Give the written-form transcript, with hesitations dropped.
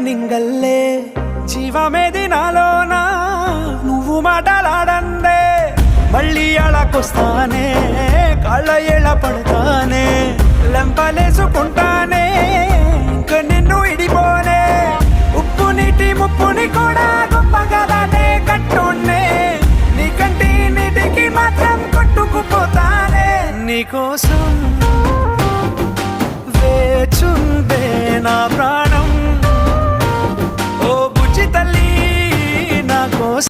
నింగల్లే జీవమేది నాలోనా నువ్వు మాటలాడందే మళ్ళీ అళకొస్తానే కాళ్ళ ఎళ పడతానే లెంపలేసుకుంటానే ఇంక నిన్ను ఇడిపోనే ఉప్పు నీటి ముప్పుని కూడా గొప్పగా దాటే కట్టున్నే నీ కంటి నీటికి మాత్రం కొట్టుకుపోతానే నీకోసం వేచుందే నా